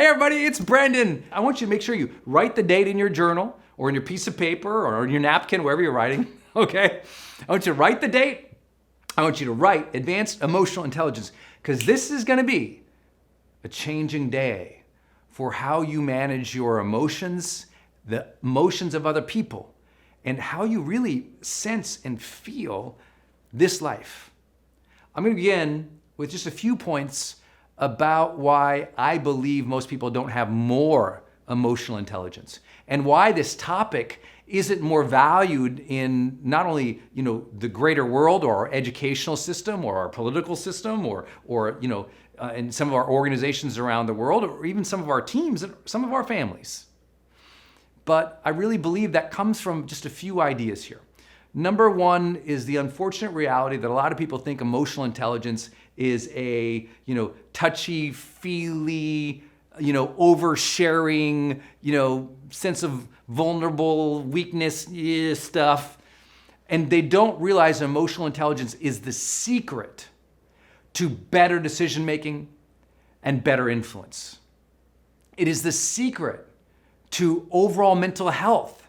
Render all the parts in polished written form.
everybody, it's Brendon. I want you to make sure you write the date in your journal or in your piece of paper or in your napkin, wherever you're writing, okay? I want you to write the date. I want you to write advanced emotional intelligence, because this is gonna be a changing day for how you manage your emotions, the emotions of other people, and how you really sense and feel this life. I'm gonna begin with just a few points about why I believe most people don't have more emotional intelligence, and why this topic isn't more valued in not only the greater world or our educational system or our political system or in some of our organizations around the world, or even some of our teams and some of our families. But I really believe that comes from just a few ideas here. Number one is the unfortunate reality that a lot of people think emotional intelligence is a, touchy-feely, oversharing, sense of vulnerable weakness stuff. And they don't realize emotional intelligence is the secret to better decision-making and better influence. It is the secret to overall mental health.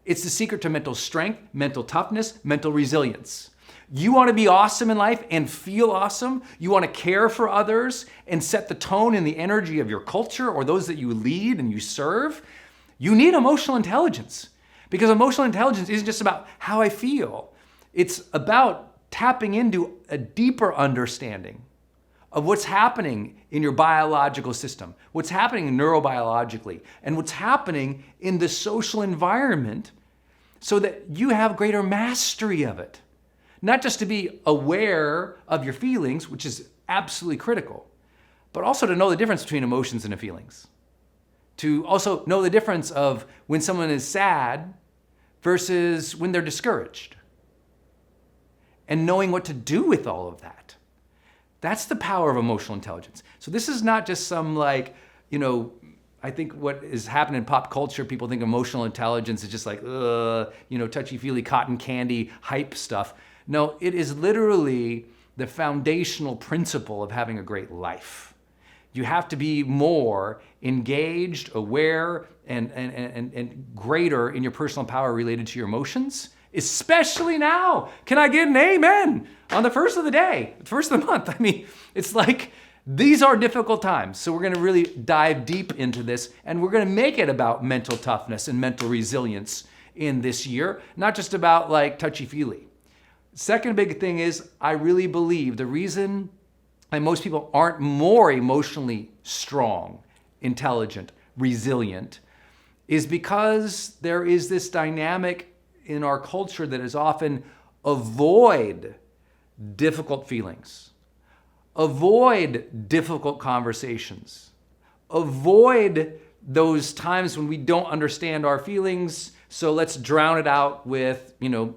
It's the secret to mental strength, mental toughness, mental resilience. You want to be awesome in life and feel awesome. You want to care for others and set the tone and the energy of your culture or those that you lead and you serve. You need emotional intelligence, because emotional intelligence isn't just about how I feel. It's about tapping into a deeper understanding of what's happening in your biological system, what's happening neurobiologically, and what's happening in the social environment, so that you have greater mastery of it. Not just to be aware of your feelings, which is absolutely critical, but also to know the difference between emotions and feelings. To also know the difference of when someone is sad versus when they're discouraged. And knowing what to do with all of that. That's the power of emotional intelligence. So this is not just some I think what is happening in pop culture, people think emotional intelligence is just like, touchy-feely cotton candy hype stuff. No, it is literally the foundational principle of having a great life. You have to be more engaged, aware, and greater in your personal power related to your emotions, especially now. Can I get an amen on the first of the day, first of the month? I mean, it's like, these are difficult times. So we're gonna really dive deep into this, and we're gonna make it about mental toughness and mental resilience in this year, not just about touchy-feely. Second big thing is, I really believe the reason why most people aren't more emotionally strong, intelligent, resilient, is because there is this dynamic in our culture that is often avoid difficult feelings, avoid difficult conversations, avoid those times when we don't understand our feelings, so let's drown it out with,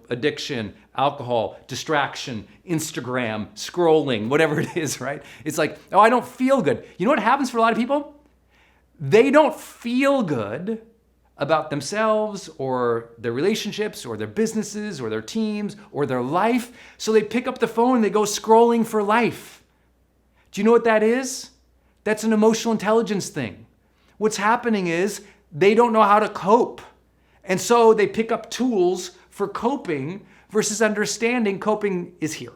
addiction, alcohol, distraction, Instagram, scrolling, whatever it is, right? It's like, oh, I don't feel good. You know what happens for a lot of people? They don't feel good about themselves or their relationships or their businesses or their teams or their life, so they pick up the phone and they go scrolling for life. Do you know what that is? That's an emotional intelligence thing. What's happening is they don't know how to cope. And so they pick up tools for coping versus understanding coping is here.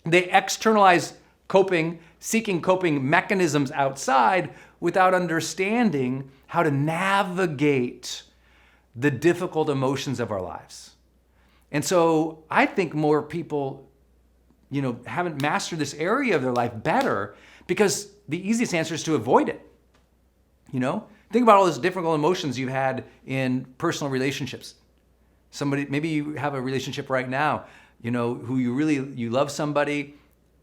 They externalize coping, seeking coping mechanisms outside without understanding how to navigate the difficult emotions of our lives. And so I think more people, haven't mastered this area of their life better, because the easiest answer is to avoid it. Think about all those difficult emotions you've had in personal relationships. Maybe you have a relationship right now, who you love somebody,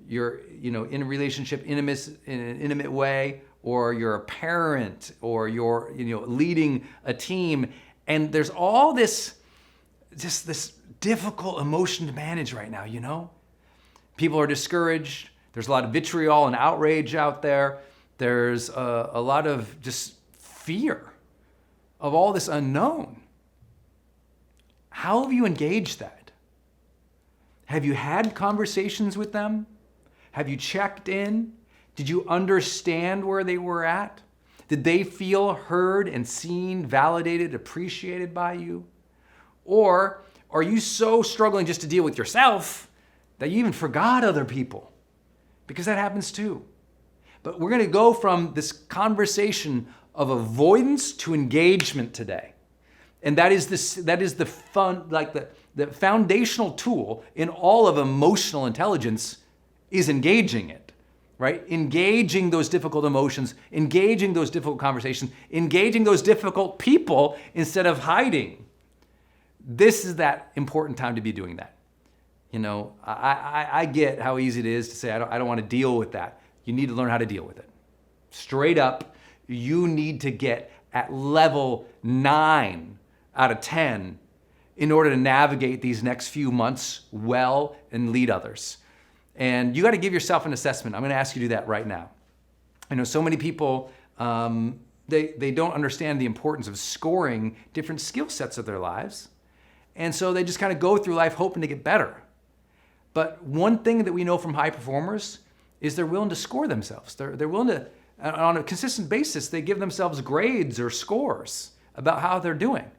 you're, in a relationship in an intimate way, or you're a parent, or you're, leading a team, and there's all this difficult emotion to manage right now, People are discouraged. There's a lot of vitriol and outrage out there. There's a lot of just fear of all this unknown. How have you engaged that? Have you had conversations with them? Have you checked in? Did you understand where they were at? Did they feel heard and seen, validated, appreciated by you? Or are you so struggling just to deal with yourself that you even forgot other people? Because that happens too. But we're going to go from this conversation of avoidance to engagement today. And that is the fun, like the foundational tool in all of emotional intelligence is engaging it, right? Engaging those difficult emotions, engaging those difficult conversations, engaging those difficult people instead of hiding. This is that important time to be doing that. You know, I get how easy it is to say, I don't want to deal with that. You need to learn how to deal with it. Straight up, you need to get at level 9 out of 10 in order to navigate these next few months well and lead others. And you got to give yourself an assessment. I'm going to ask you to do that right now. I know so many people, they don't understand the importance of scoring different skill sets of their lives. And so they just kind of go through life hoping to get better. But one thing that we know from high performers is they're willing to score themselves. They're willing to, on a consistent basis, they give themselves grades or scores about how they're doing.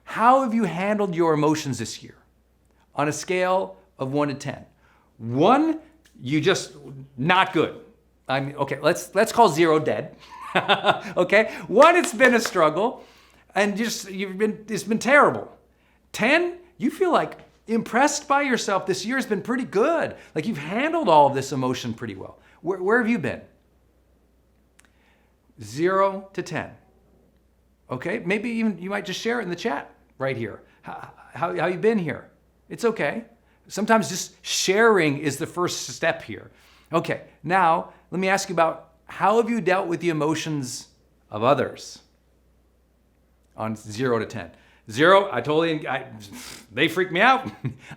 How have you handled your emotions this year on a scale of 1 to 10? 1, you just not good. I mean, okay, let's call 0 dead. Okay, 1, it's been a struggle, and it's been terrible. 10, you feel like impressed by yourself. This year has been pretty good. Like you've handled all of this emotion pretty well. Where have you been? 0 to 10. Okay, maybe even you might just share it in the chat right here. How you been here? It's okay. Sometimes just sharing is the first step here. Okay, now let me ask you about how have you dealt with the emotions of others on 0 to 10? 0, they freak me out.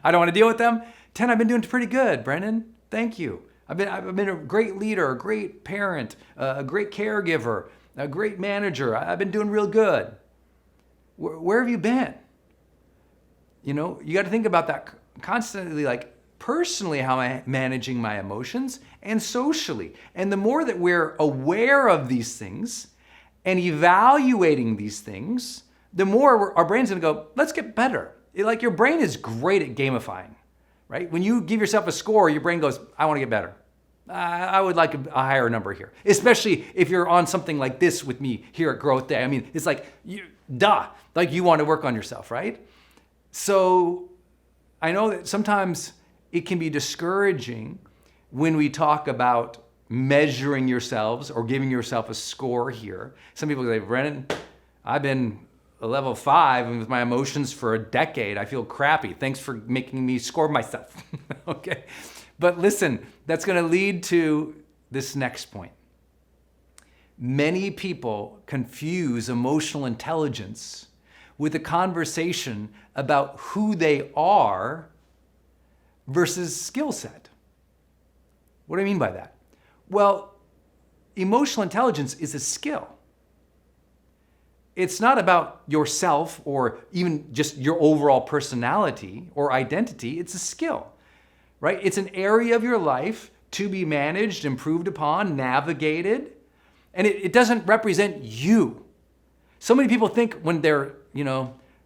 I don't want to deal with them. 10, I've been doing pretty good, Brendon. Thank you. I've been a great leader, a great parent, a great caregiver, a great manager. I've been doing real good. Where have you been? You know, you got to think about that constantly, like personally, how am I managing my emotions and socially. And the more that we're aware of these things and evaluating these things, the more our brain's gonna go, let's get better. Like your brain is great at gamifying, right? When you give yourself a score, your brain goes, I wanna get better. I would like a higher number here, especially if you're on something like this with me here at GrowthDay. I mean, it's like, like you want to work on yourself, right? So I know that sometimes it can be discouraging when we talk about measuring yourselves or giving yourself a score here. Some people say, Brendon, I've been a level 5 and with my emotions for a decade. I feel crappy. Thanks for making me score myself. Okay. But listen, that's going to lead to this next point. Many people confuse emotional intelligence with a conversation about who they are versus skill set. What do I mean by that? Well, emotional intelligence is a skill. It's not about yourself or even just your overall personality or identity. It's a skill, right? It's an area of your life to be managed, improved upon, navigated, and it doesn't represent you. So many people think when they're,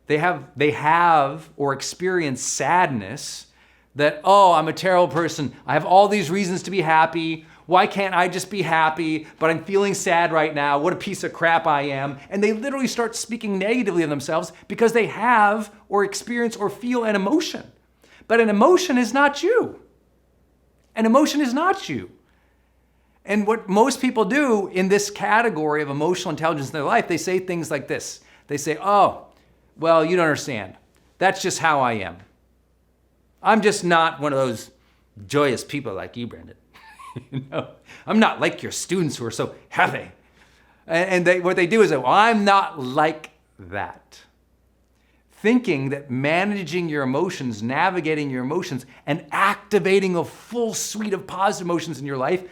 they have or experience sadness that, oh, I'm a terrible person. I have all these reasons to be happy. Why can't I just be happy? But I'm feeling sad right now. What a piece of crap I am. And they literally start speaking negatively of themselves because they have or experience or feel an emotion. But an emotion is not you. An emotion is not you. And what most people do in this category of emotional intelligence in their life, they say things like this. They say, oh, well, you don't understand. That's just how I am. I'm just not one of those joyous people like you, Brendon. I'm not like your students who are so happy. And what they do is, well, I'm not like that. Thinking that managing your emotions, navigating your emotions, and activating a full suite of positive emotions in your life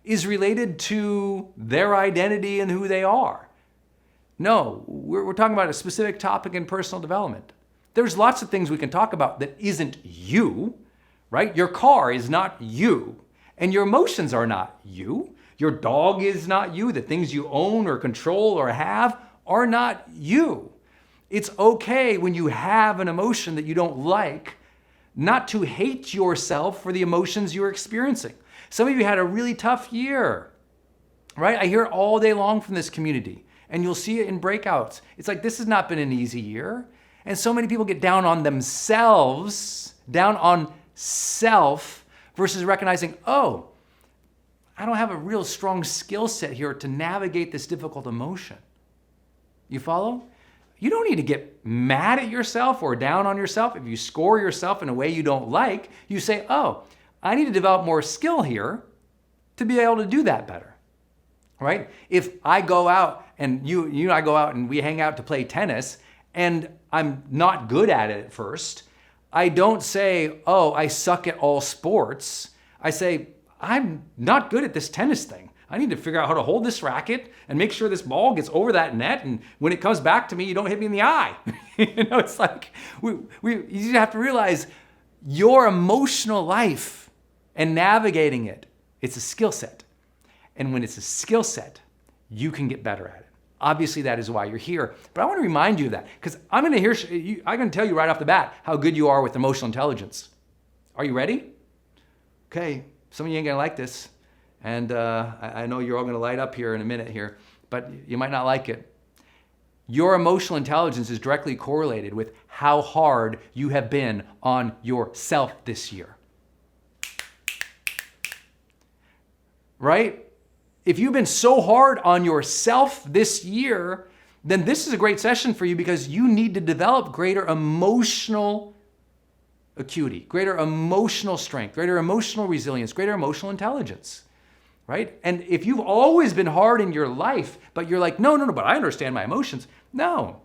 is related to their identity and who they are. No, we're talking about a specific topic in personal development. There's lots of things we can talk about that isn't you, right? Your car is not you, and your emotions are not you. Your dog is not you. The things you own or control or have are not you. It's okay when you have an emotion that you don't like, not to hate yourself for the emotions you're experiencing. Some of you had a really tough year, right? I hear it all day long from this community, and you'll see it in breakouts. It's like, this has not been an easy year. And so many people get down on themselves, down on self, versus recognizing, oh, I don't have a real strong skill set here to navigate this difficult emotion. You follow? You don't need to get mad at yourself or down on yourself. If you score yourself in a way you don't like, you say, oh, I need to develop more skill here to be able to do that better, right? If I go out and you and I go out and we hang out to play tennis and I'm not good at it at first, I don't say, oh, I suck at all sports. I say, I'm not good at this tennis thing. I need to figure out how to hold this racket and make sure this ball gets over that net. And when it comes back to me, you don't hit me in the eye. It's like, you have to realize your emotional life and navigating it, it's a skill set. And when it's a skill set, you can get better at it. Obviously, that is why you're here. But I want to remind you of that, because I'm going to tell you right off the bat how good you are with emotional intelligence. Are you ready? Okay, some of you ain't going to like this. And I know you're all going to light up here in a minute here, but you might not like it. Your emotional intelligence is directly correlated with how hard you have been on yourself this year. Right? If you've been so hard on yourself this year, then this is a great session for you, because you need to develop greater emotional acuity, greater emotional strength, greater emotional resilience, greater emotional intelligence. Right? And if you've always been hard in your life, but you're like, no, but I understand my emotions. No.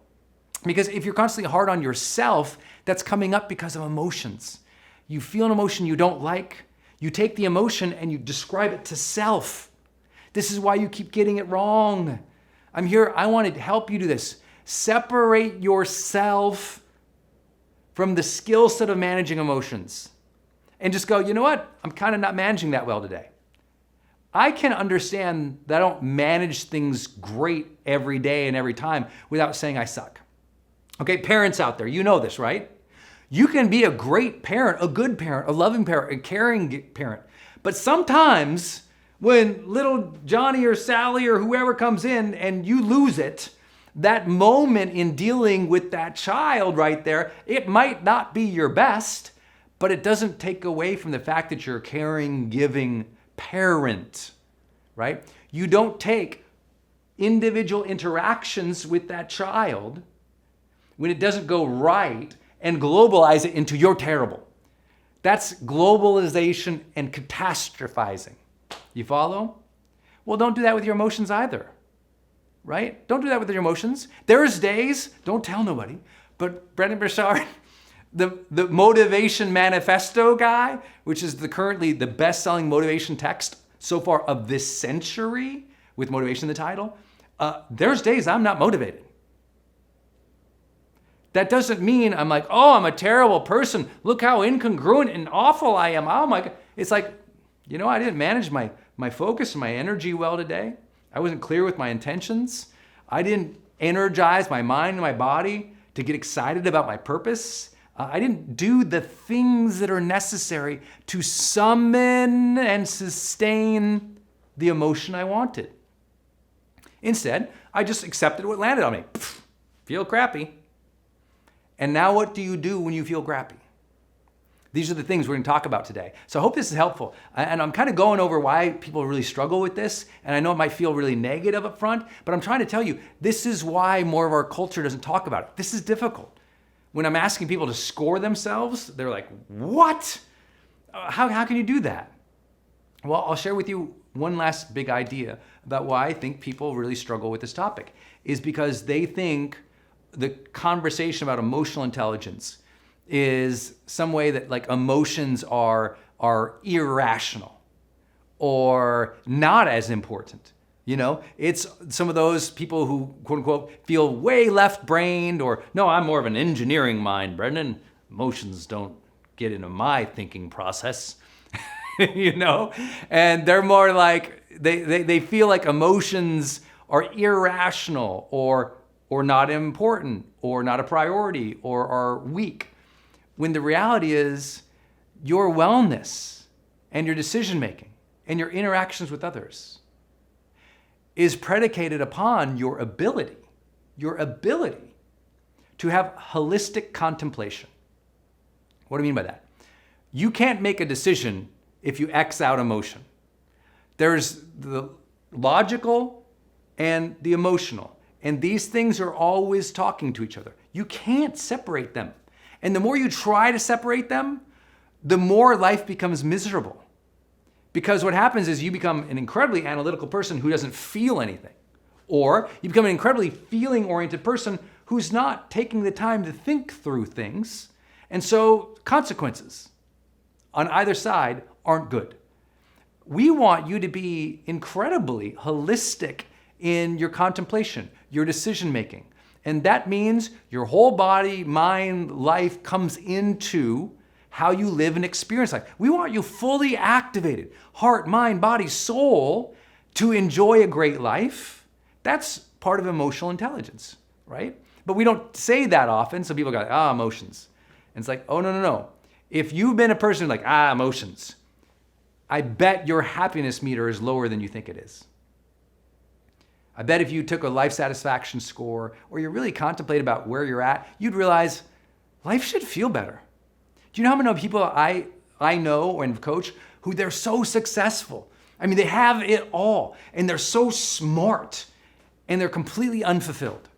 Because if you're constantly hard on yourself, that's coming up because of emotions. You feel an emotion you don't like. You take the emotion and you describe it to self. This is why you keep getting it wrong. I'm here. I want to help you do this. Separate yourself from the skill set of managing emotions and just go, you know what? I'm kind of not managing that well today. I can understand that I don't manage things great every day and every time without saying I suck. Okay, parents out there, you know this, right? You can be a great parent, a good parent, a loving parent, a caring parent. But sometimes when little Johnny or Sally or whoever comes in and you lose it, that moment in dealing with that child right there, it might not be your best, but it doesn't take away from the fact that you're a caring, giving parent, right? You don't take individual interactions with that child when it doesn't go right and globalize it into you're terrible. That's globalization and catastrophizing. You follow? Well, don't do that with your emotions either, right? Don't do that with your emotions. There's days, don't tell nobody, but Brendon Burchard, the Motivation Manifesto guy, which is currently the best-selling motivation text so far of this century, with motivation in the title, there's days I'm not motivated. That doesn't mean I'm like, oh, I'm a terrible person. Look how incongruent and awful I am. Oh my God. It's like, you know, I didn't manage my focus and my energy well today. I wasn't clear with my intentions. I didn't energize my mind and my body to get excited about my purpose. I didn't do the things that are necessary to summon and sustain the emotion I wanted. Instead, I just accepted what landed on me. Feel crappy. And now what do you do when you feel crappy? These are the things we're going to talk about today. So I hope this is helpful. And I'm kind of going over why people really struggle with this. And I know it might feel really negative up front, but I'm trying to tell you, this is why more of our culture doesn't talk about it. This is difficult. When I'm asking people to score themselves, they're like, what? How can you do that? Well, I'll share with you one last big idea about why I think people really struggle with this topic, is because they think the conversation about emotional intelligence is some way that like emotions are irrational or not as important. You know, it's some of those people who, quote unquote, feel way left-brained, or no, I'm more of an engineering mind, Brendon. Emotions don't get into my thinking process, you know? And they're more like They feel like emotions are irrational or not important or not a priority or are weak. When the reality is your wellness and your decision making and your interactions with others is predicated upon your ability to have holistic contemplation. What do I mean by that? You can't make a decision if you X out emotion. There's the logical and the emotional, and these things are always talking to each other. You can't separate them. And the more you try to separate them, the more life becomes miserable. Because what happens is you become an incredibly analytical person who doesn't feel anything. Or you become an incredibly feeling-oriented person who's not taking the time to think through things. And so consequences on either side aren't good. We want you to be incredibly holistic in your contemplation, your decision-making. And that means your whole body, mind, life comes into how you live and experience life. We want you fully activated, heart, mind, body, soul, to enjoy a great life. That's part of emotional intelligence, right? But we don't say that often, so people go, emotions. And it's like, oh, no. If you've been a person like, emotions, I bet your happiness meter is lower than you think it is. I bet if you took a life satisfaction score or you really contemplate about where you're at, you'd realize life should feel better. Do you know how many people I know and coach who they're so successful? I mean, they have it all and they're so smart and they're completely unfulfilled.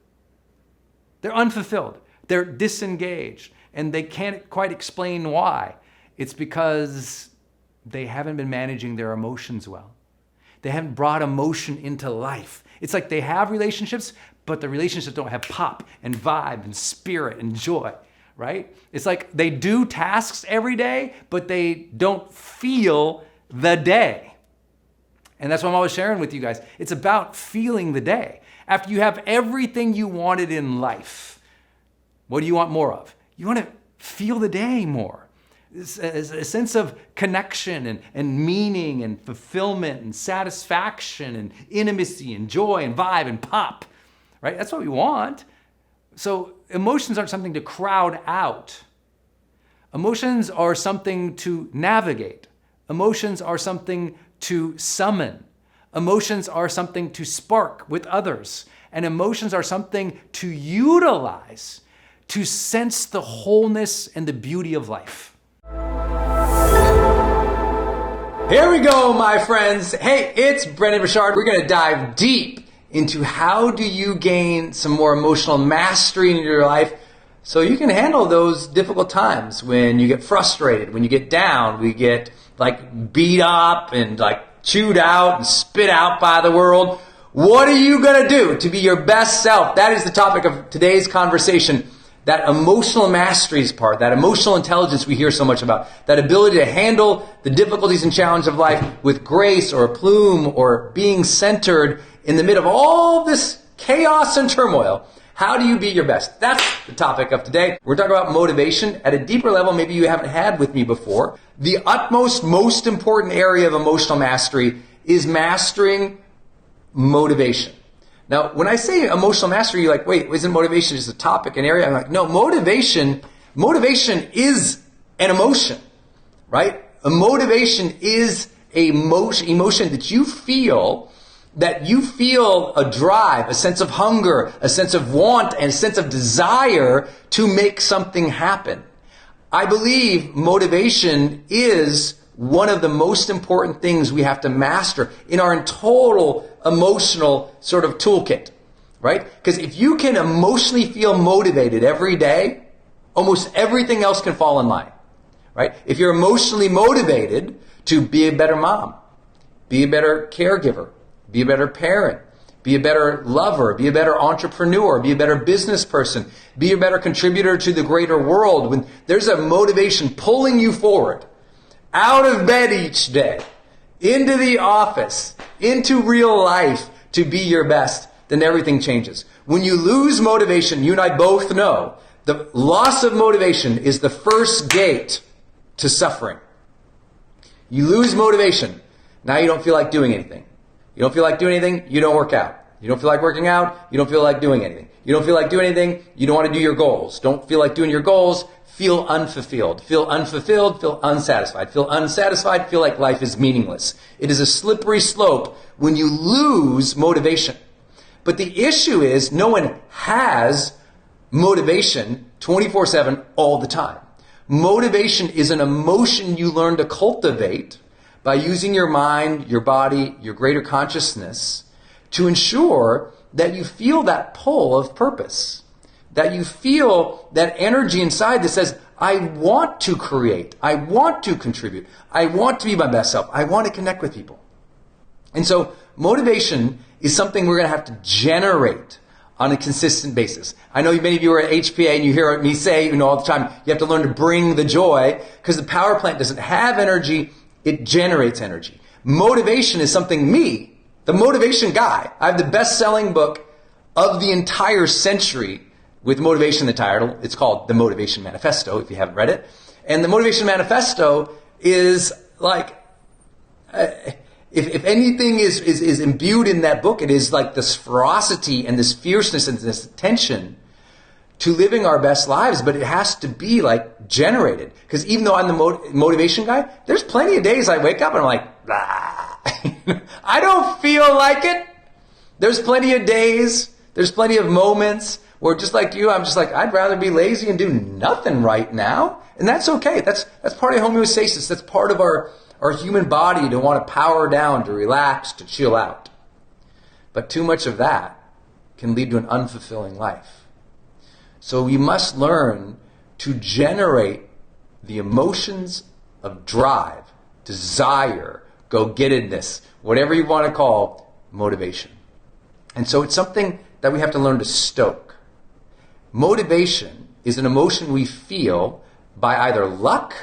They're unfulfilled. They're disengaged and they can't quite explain why. It's because they haven't been managing their emotions well. They haven't brought emotion into life. It's like they have relationships, but the relationships don't have pop and vibe and spirit and joy, right? It's like they do tasks every day, but they don't feel the day. And that's what I'm always sharing with you guys. It's about feeling the day. After you have everything you wanted in life, what do you want more of? You want to feel the day more. A sense of connection and meaning and fulfillment and satisfaction and intimacy and joy and vibe and pop, right? That's what we want. So emotions aren't something to crowd out. Emotions are something to navigate. Emotions are something to summon. Emotions are something to spark with others. And emotions are something to utilize to sense the wholeness and the beauty of life. Here we go, my friends. Hey, it's Brendon Burchard. We're going to dive deep into how do you gain some more emotional mastery in your life so you can handle those difficult times when you get frustrated, when you get down, we get like beat up and like chewed out and spit out by the world. What are you going to do to be your best self? That is the topic of today's conversation. That emotional masteries part, that emotional intelligence we hear so much about, that ability to handle the difficulties and challenges of life with grace or aplomb or being centered in the midst of all this chaos and turmoil. How do you be your best? That's the topic of today. We're talking about motivation at a deeper level maybe you haven't had with me before. The utmost, most important area of emotional mastery is mastering motivation. Now, when I say emotional mastery, you're like, wait, isn't motivation just a topic, an area? I'm like, no, motivation is an emotion, right? A motivation is a emotion that you feel a drive, a sense of hunger, a sense of want, and a sense of desire to make something happen. I believe motivation is one of the most important things we have to master in our total emotional sort of toolkit, right? Because if you can emotionally feel motivated every day, almost everything else can fall in line, right? If you're emotionally motivated to be a better mom, be a better caregiver, be a better parent, be a better lover, be a better entrepreneur, be a better business person, be a better contributor to the greater world, when there's a motivation pulling you forward, out of bed each day, into the office, into real life to be your best, then everything changes. When you lose motivation, you and I both know the loss of motivation is the first gate to suffering. You lose motivation. Now you don't feel like doing anything. You don't feel like doing anything, you don't work out. You don't feel like working out, you don't feel like doing anything. You don't feel like doing anything, you don't want to do your goals. Don't feel like doing your goals, feel unfulfilled. Feel unfulfilled, feel unsatisfied. Feel unsatisfied, feel like life is meaningless. It is a slippery slope when you lose motivation. But the issue is no one has motivation 24/7 all the time. Motivation is an emotion you learn to cultivate by using your mind, your body, your greater consciousness to ensure that you feel that pull of purpose, that you feel that energy inside that says, I want to create, I want to contribute, I want to be my best self, I want to connect with people. And so motivation is something we're going to have to generate on a consistent basis. I know many of you are at HPA and you hear me say, all the time, you have to learn to bring the joy because the power plant doesn't have energy, it generates energy. Motivation is something the motivation guy. I have the best-selling book of the entire century with motivation in the title. It's called The Motivation Manifesto, if you haven't read it. And the Motivation Manifesto is like, if anything is imbued in that book, it is like this ferocity and this fierceness and this attention to living our best lives, but it has to be like generated. Because even though I'm the motivation guy, there's plenty of days I wake up and I'm like, blah. I don't feel like it. There's plenty of days, there's plenty of moments where just like you, I'm just like, I'd rather be lazy and do nothing right now. And that's okay. That's part of homeostasis. That's part of our human body to want to power down, to relax, to chill out. But too much of that can lead to an unfulfilling life. So we must learn to generate the emotions of drive, desire, go-gettedness, whatever you want to call motivation. And so it's something that we have to learn to stoke. Motivation is an emotion we feel by either luck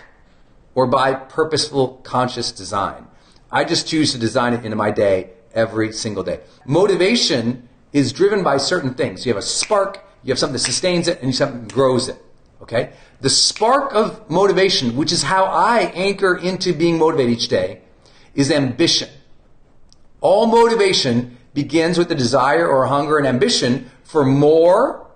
or by purposeful, conscious design. I just choose to design it into my day every single day. Motivation is driven by certain things. You have a spark, you have something that sustains it, and you have something that grows it. Okay? The spark of motivation, which is how I anchor into being motivated each day, is ambition. All motivation begins with the desire or hunger and ambition for more,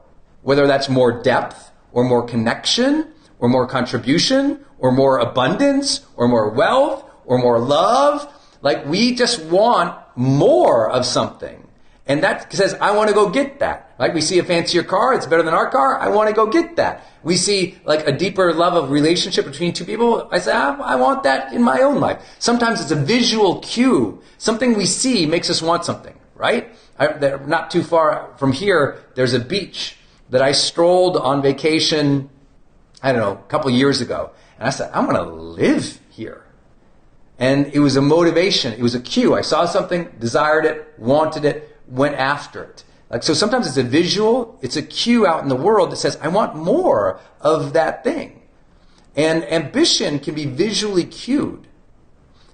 whether that's more depth or more connection or more contribution or more abundance or more wealth or more love. Like we just want more of something. And that says, I want to go get that. Like we see a fancier car, it's better than our car, I want to go get that. We see like a deeper love of relationship between two people, I say, I want that in my own life. Sometimes it's a visual cue. Something we see makes us want something, right? Not too far from here, there's a beach that I strolled on vacation, I don't know, a couple years ago. And I said, I'm going to live here. And it was a motivation. It was a cue. I saw something, desired it, wanted it, went after it. Like, so sometimes it's a visual, it's a cue out in the world that says, I want more of that thing. And ambition can be visually cued.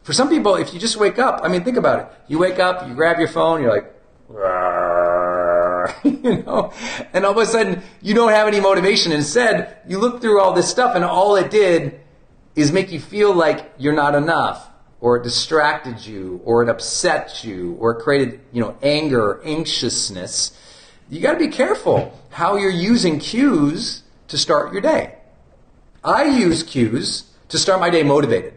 For some people, if you just wake up, I mean, think about it. You wake up, you grab your phone, you're like, and all of a sudden you don't have any motivation. Instead, you look through all this stuff and all it did is make you feel like you're not enough, or it distracted you, or it upset you, or it created, anger or anxiousness. You got to be careful how you're using cues to start your day. I use cues to start my day motivated.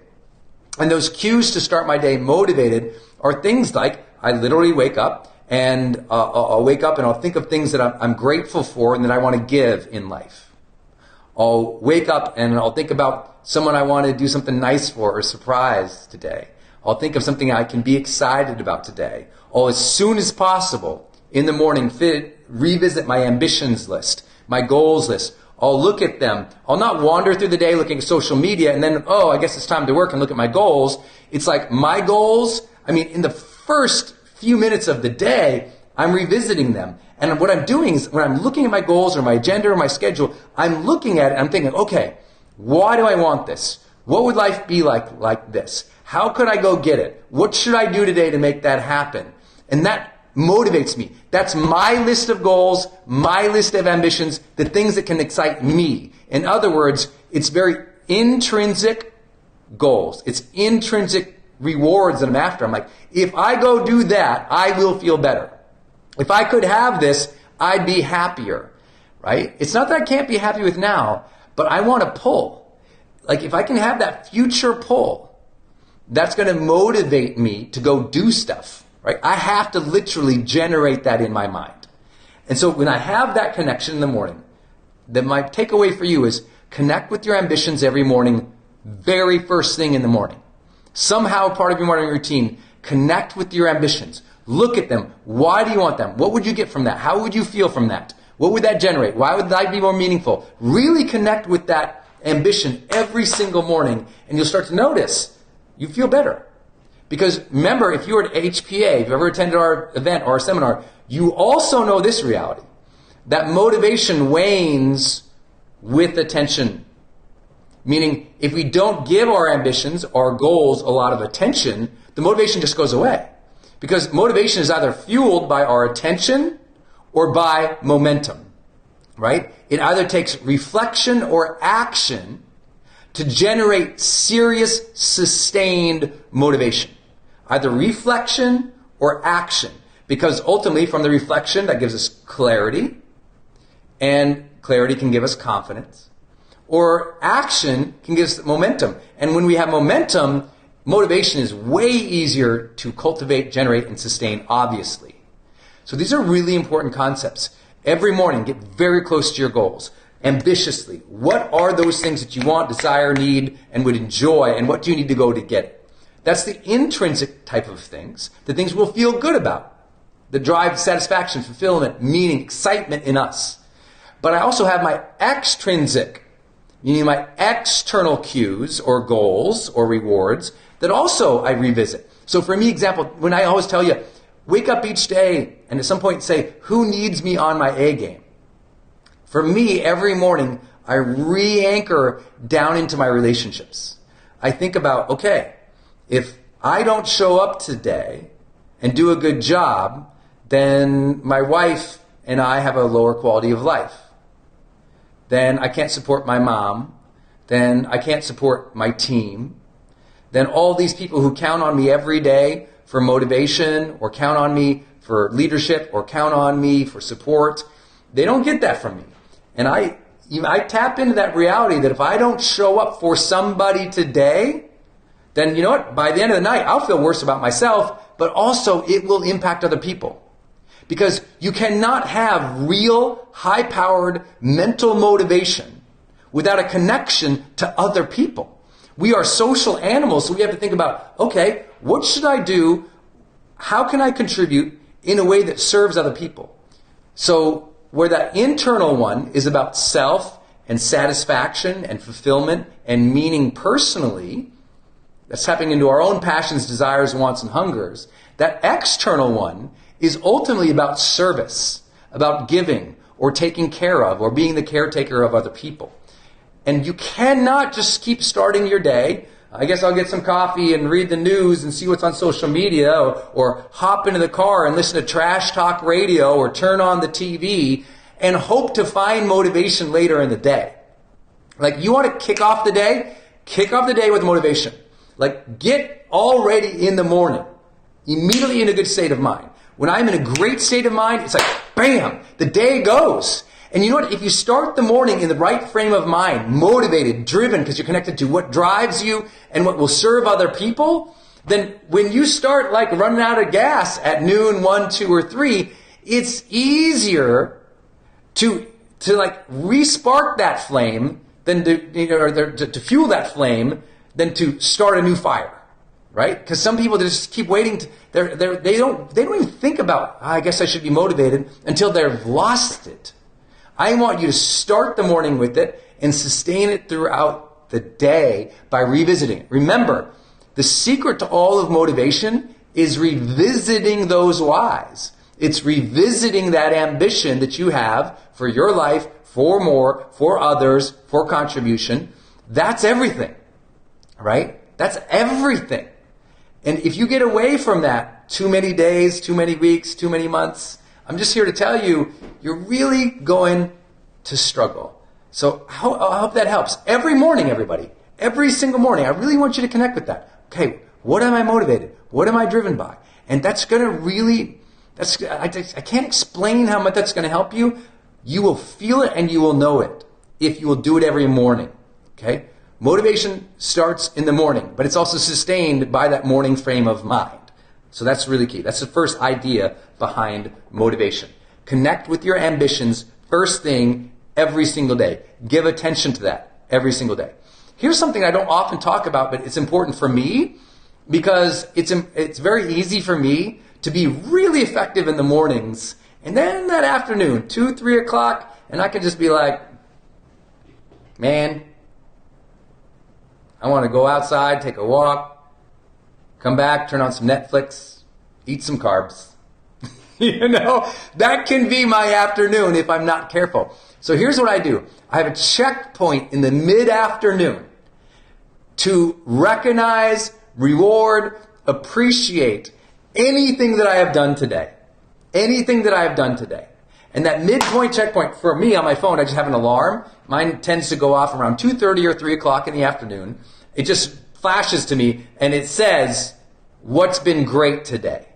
And those cues to start my day motivated are things like I literally wake up and I'll wake up and I'll think of things that I'm grateful for and that I want to give in life. I'll wake up and I'll think about someone I want to do something nice for or surprise today. I'll think of something I can be excited about today. I'll, as soon as possible in the morning, revisit my ambitions list, my goals list. I'll look at them. I'll not wander through the day looking at social media and then, I guess it's time to work and look at my goals. It's like my goals, in the first few minutes of the day, I'm revisiting them. And what I'm doing is when I'm looking at my goals or my agenda or my schedule, I'm looking at it and I'm thinking, okay, why do I want this? What would life be like this? How could I go get it? What should I do today to make that happen? And that motivates me. That's my list of goals, my list of ambitions, the things that can excite me. In other words, it's very intrinsic goals. It's intrinsic rewards that I'm after. I'm like, if I go do that, I will feel better. If I could have this, I'd be happier, right? It's not that I can't be happy with now, but I want to pull. Like if I can have that future pull, that's going to motivate me to go do stuff, right? I have to literally generate that in my mind. And so when I have that connection in the morning, then my takeaway for you is connect with your ambitions every morning, very first thing in the morning. Somehow part of your morning routine, connect with your ambitions. Look at them. Why do you want them? What would you get from that? How would you feel from that? What would that generate? Why would life be more meaningful? Really connect with that ambition every single morning, and you'll start to notice you feel better. Because remember, if you were at HPA, if you've ever attended our event or our seminar, you also know this reality, that motivation wanes with attention. Meaning, if we don't give our ambitions, our goals, a lot of attention, the motivation just goes away. Because motivation is either fueled by our attention or by momentum, right? It either takes reflection or action to generate serious, sustained motivation. Either reflection or action. Because ultimately, from the reflection, that gives us clarity, and clarity can give us confidence. Or action can give us momentum. And when we have momentum, motivation is way easier to cultivate, generate, and sustain, obviously. So these are really important concepts. Every morning, get very close to your goals. Ambitiously. What are those things that you want, desire, need, and would enjoy, and what do you need to go to get it? That's the intrinsic type of things, the things we'll feel good about, that drive satisfaction, fulfillment, meaning, excitement in us. But I also have my extrinsic, meaning my external cues or goals or rewards that also I revisit. So for me, example, when I always tell you, wake up each day and at some point say, who needs me on my A game? For me, every morning, I re-anchor down into my relationships. I think about, okay, if I don't show up today and do a good job, then my wife and I have a lower quality of life. Then I can't support my mom. Then I can't support my team. Then all these people who count on me every day for motivation or count on me for leadership or count on me for support, they don't get that from me. And I tap into that reality that if I don't show up for somebody today, then you know what? By the end of the night, I'll feel worse about myself, but also it will impact other people. Because you cannot have real, high-powered mental motivation without a connection to other people. We are social animals, so we have to think about, okay, what should I do? How can I contribute in a way that serves other people? So where that internal one is about self and satisfaction and fulfillment and meaning personally, that's tapping into our own passions, desires, wants, and hungers. That external one is ultimately about service, about giving or taking care of or being the caretaker of other people. And you cannot just keep starting your day. I guess I'll get some coffee and read the news and see what's on social media or hop into the car and listen to trash talk radio or turn on the TV and hope to find motivation later in the day. Like you want to kick off the day with motivation. Like get already in the morning, immediately in a good state of mind. When I'm in a great state of mind, it's like, bam, the day goes. And you know what? If you start the morning in the right frame of mind, motivated, driven, because you're connected to what drives you and what will serve other people, then when you start like running out of gas at noon, 1, 2, or 3, it's easier to like re-spark that flame than to fuel that flame than to start a new fire. Right? Because some people just keep waiting. They don't even think about, I guess I should be motivated until they've lost it. I want you to start the morning with it and sustain it throughout the day by revisiting it. Remember, the secret to all of motivation is revisiting those whys. It's revisiting that ambition that you have for your life, for more, for others, for contribution. That's everything. Right? That's everything. And if you get away from that too many days, too many weeks, too many months, I'm just here to tell you, you're really going to struggle. So I hope that helps. Every morning, everybody, every single morning, I really want you to connect with that. Okay, What am I motivated? What am I driven by? And that's going to really, I can't explain how much that's going to help you. You will feel it and you will know it if you will do it every morning. Okay? Motivation starts in the morning, but it's also sustained by that morning frame of mind. So that's really key. That's the first idea behind motivation. Connect with your ambitions first thing every single day. Give attention to that every single day. Here's something I don't often talk about, but it's important for me because it's very easy for me to be really effective in the mornings. And then that afternoon, 2, 3 o'clock, and I can just be like, man, I want to go outside, take a walk, come back, turn on some Netflix, eat some carbs. You know, that can be my afternoon if I'm not careful. So here's what I do. I have a checkpoint in the mid-afternoon to recognize, reward, appreciate anything that I have done today. Anything that I have done today. And that midpoint checkpoint, for me on my phone, I just have an alarm. Mine tends to go off around 2:30 or 3 o'clock in the afternoon. It just flashes to me and it says, what's been great today?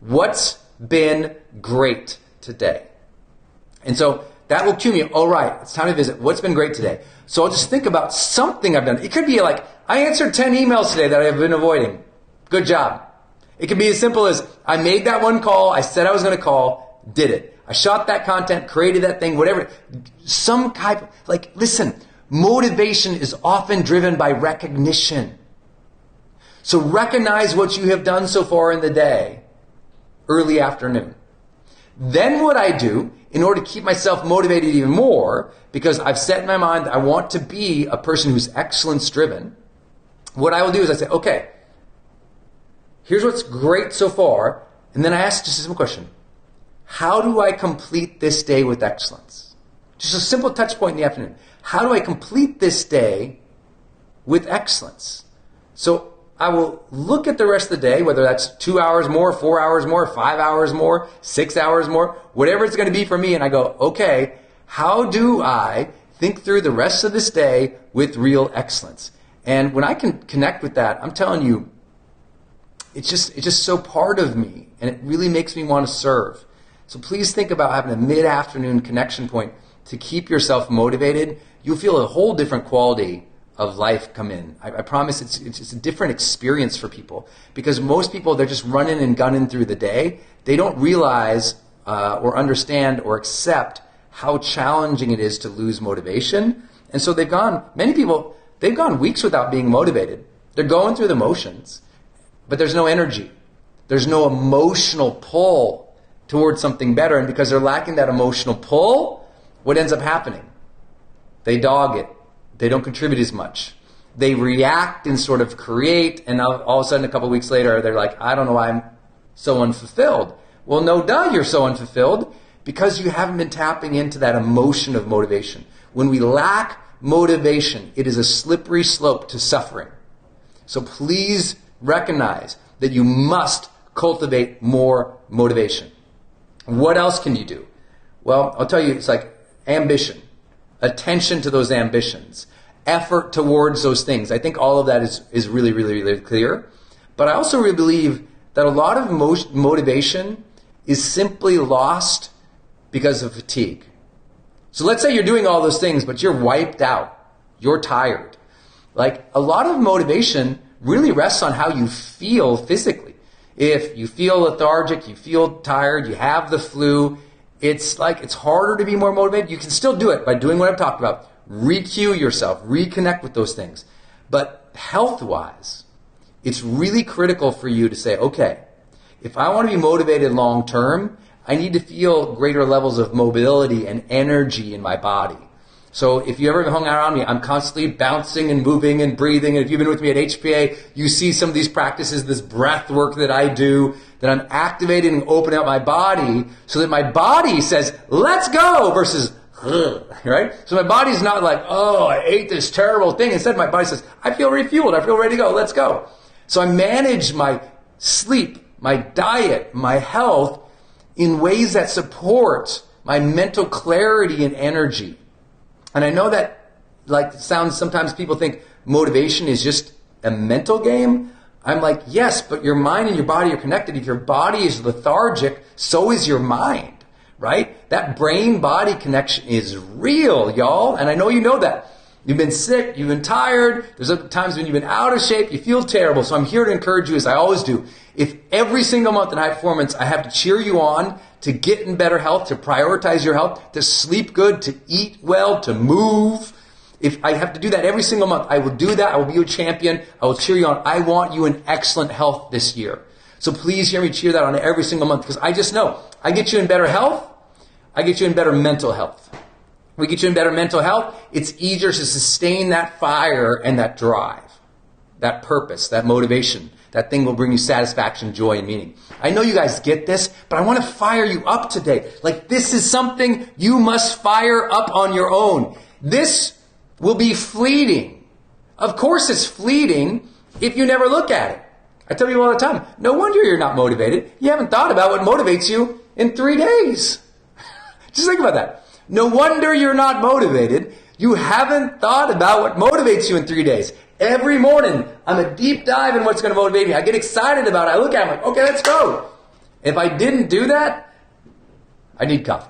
What's been great today? And so that will cue me, all right, it's time to visit. What's been great today? So I'll just think about something I've done. It could be like, I answered 10 emails today that I've been avoiding. Good job. It could be as simple as, I made that one call, I said I was going to call, did it. I shot that content, created that thing, whatever. Some type of, like, listen, motivation is often driven by recognition. So recognize what you have done so far in the day, early afternoon. Then what I do, in order to keep myself motivated even more, because I've set in my mind I want to be a person who's excellence driven, what I will do is I say, okay, here's what's great so far, and then I ask just a simple question. How do I complete this day with excellence? Just a simple touch point in the afternoon. How do I complete this day with excellence? So I will look at the rest of the day, whether that's 2 hours more, 4 hours more, 5 hours more, 6 hours more, whatever it's going to be for me, and I go, okay, how do I think through the rest of this day with real excellence? And when I can connect with that, I'm telling you, it's just so part of me, and it really makes me want to serve. So please think about having a mid-afternoon connection point to keep yourself motivated. You'll feel a whole different quality of life come in. I promise it's a different experience for people, because most people, they're just running and gunning through the day. They don't realize or understand or accept how challenging it is to lose motivation. And so many people, they've gone weeks without being motivated. They're going through the motions, but there's no energy. There's no emotional pull towards something better. And because they're lacking that emotional pull, what ends up happening? They dog it. They don't contribute as much. They react and sort of create, and all of a sudden a couple of weeks later, they're like, I don't know why I'm so unfulfilled. Well, no duh, you're so unfulfilled because you haven't been tapping into that emotion of motivation. When we lack motivation, it is a slippery slope to suffering. So please recognize that you must cultivate more motivation. What else can you do? Well, I'll tell you, it's like ambition, attention to those ambitions, effort towards those things. I think all of that is really, really, really clear. But I also really believe that a lot of motivation is simply lost because of fatigue. So let's say you're doing all those things, but you're wiped out. You're tired. Like, a lot of motivation really rests on how you feel physically. If you feel lethargic, you feel tired, you have the flu, it's harder to be more motivated. You can still do it by doing what I've talked about. Re-cue yourself, reconnect with those things. But health-wise, it's really critical for you to say, okay, if I want to be motivated long-term, I need to feel greater levels of mobility and energy in my body. So if you ever hung out around me, I'm constantly bouncing and moving and breathing. And if you've been with me at HPA, you see some of these practices, this breath work that I do, that I'm activating and opening up my body so that my body says, let's go, versus, right? So my body's not like, oh, I ate this terrible thing. Instead, my body says, I feel refueled. I feel ready to go. Let's go. So I manage my sleep, my diet, my health in ways that support my mental clarity and energy. And I know that, like, sometimes people think motivation is just a mental game. I'm like, yes, but your mind and your body are connected. If your body is lethargic, so is your mind, right? That brain-body connection is real, y'all. And I know you know that. You've been sick, you've been tired, there's times when you've been out of shape, you feel terrible. So I'm here to encourage you, as I always do. If every single month in High Performance, I have to cheer you on to get in better health, to prioritize your health, to sleep good, to eat well, to move. If I have to do that every single month, I will do that. I will be your champion. I will cheer you on. I want you in excellent health this year. So please hear me cheer that on every single month, because I just know I get you in better health. I get you in better mental health. We get you in better mental health, it's easier to sustain that fire and that drive, that purpose, that motivation. That thing will bring you satisfaction, joy, and meaning. I know you guys get this, but I want to fire you up today. Like, this is something you must fire up on your own. This will be fleeting. Of course it's fleeting if you never look at it. I tell you all the time, no wonder you're not motivated. You haven't thought about what motivates you in 3 days. Just think about that. No wonder you're not motivated. You haven't thought about what motivates you in 3 days. Every morning, I'm a deep dive in what's going to motivate me. I get excited about it. I look at it, I'm like, okay, let's go. If I didn't do that, I need coffee.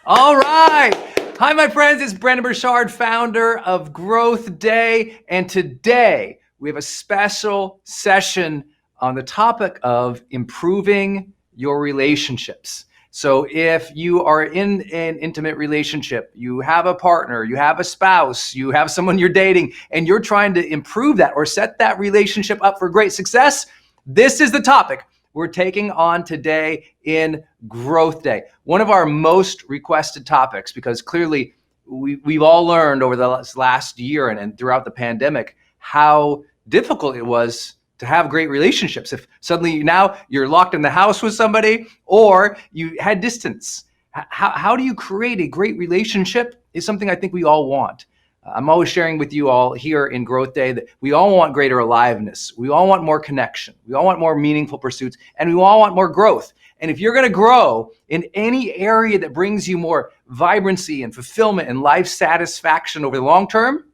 All right. Hi, my friends. It's Brendon Burchard, founder of GrowthDay. And today we have a special session on the topic of improving your relationships. So if you are in an intimate relationship, you have a partner, you have a spouse, you have someone you're dating, and you're trying to improve that or set that relationship up for great success, this is the topic we're taking on today in GrowthDay. One of our most requested topics, because clearly we've all learned over the last year and throughout the pandemic how difficult it was to have great relationships. If suddenly now you're locked in the house with somebody or you had distance, how do you create a great relationship is something I think we all want. I'm always sharing with you all here in GrowthDay that we all want greater aliveness. We all want more connection. We all want more meaningful pursuits, and we all want more growth. And if you're going to grow in any area that brings you more vibrancy and fulfillment and life satisfaction over the long term,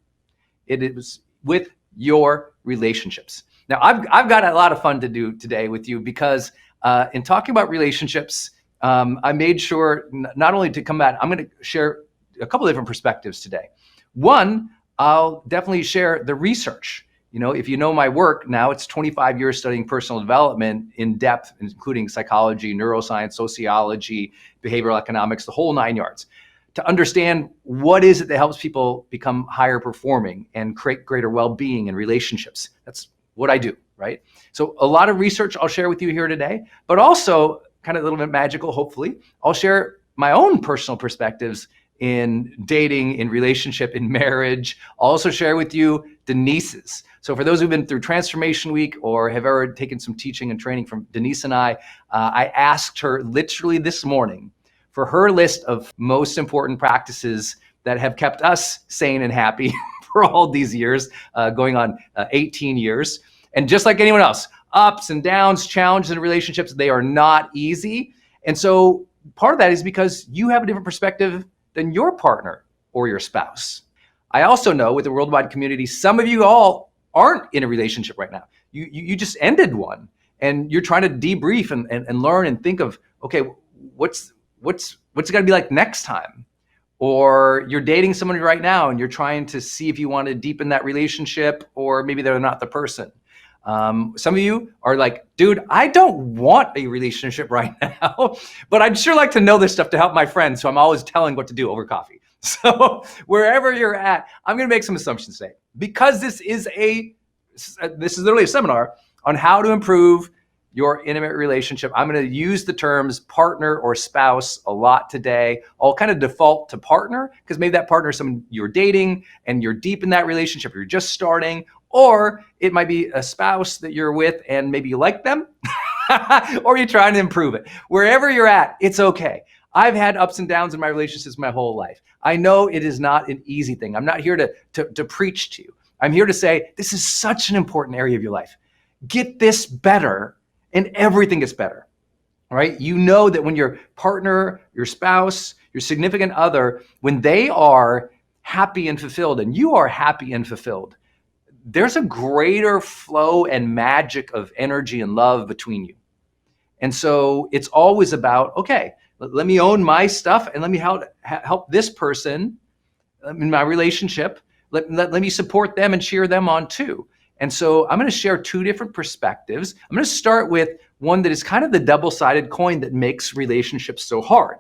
it is with your relationships. Now, I've got a lot of fun to do today with you because in talking about relationships, I made sure not only to come at, I'm going to share a couple of different perspectives today. One, I'll definitely share the research. You know, if you know my work now, it's 25 years studying personal development in depth, including psychology, neuroscience, sociology, behavioral economics, the whole 9 yards, to understand what is it that helps people become higher performing and create greater well-being and relationships. That's what I do, right? So a lot of research I'll share with you here today, but also kind of a little bit magical, hopefully. I'll share my own personal perspectives in dating, in relationship, in marriage. I'll also share with you Denise's. So for those who've been through Transformation Week or have ever taken some teaching and training from Denise and I asked her literally this morning for her list of most important practices that have kept us sane and happy for all these years, going on 18 years. And just like anyone else, ups and downs, challenges in relationships, they are not easy. And so part of that is because you have a different perspective than your partner or your spouse. I also know with the worldwide community, some of you all aren't in a relationship right now. You just ended one and you're trying to debrief and learn and think of, okay, what's it gonna be like next time? Or you're dating someone right now and you're trying to see if you want to deepen that relationship, or maybe they're not the person. Some of you are like, dude, I don't want a relationship right now, but I'd sure like to know this stuff to help my friends. So I'm always telling what to do over coffee. So wherever you're at, I'm going to make some assumptions today because this is literally a seminar on how to improve your intimate relationship. I'm going to use the terms partner or spouse a lot today. I'll kind of default to partner because maybe that partner is someone you're dating and you're deep in that relationship, you're just starting, or it might be a spouse that you're with and maybe you like them or you're trying to improve it. Wherever you're at, it's okay. I've had ups and downs in my relationships my whole life. I know it is not an easy thing. I'm not here to preach to you. I'm here to say this is such an important area of your life. Get this better and everything gets better, all right? You know that when your partner, your spouse, your significant other, when they are happy and fulfilled, and you are happy and fulfilled, there's a greater flow and magic of energy and love between you. And so it's always about, okay, let me own my stuff and let me help this person in my relationship. Let me support them and cheer them on too. And so I'm going to share two different perspectives. I'm going to start with one that is kind of the double-sided coin that makes relationships so hard.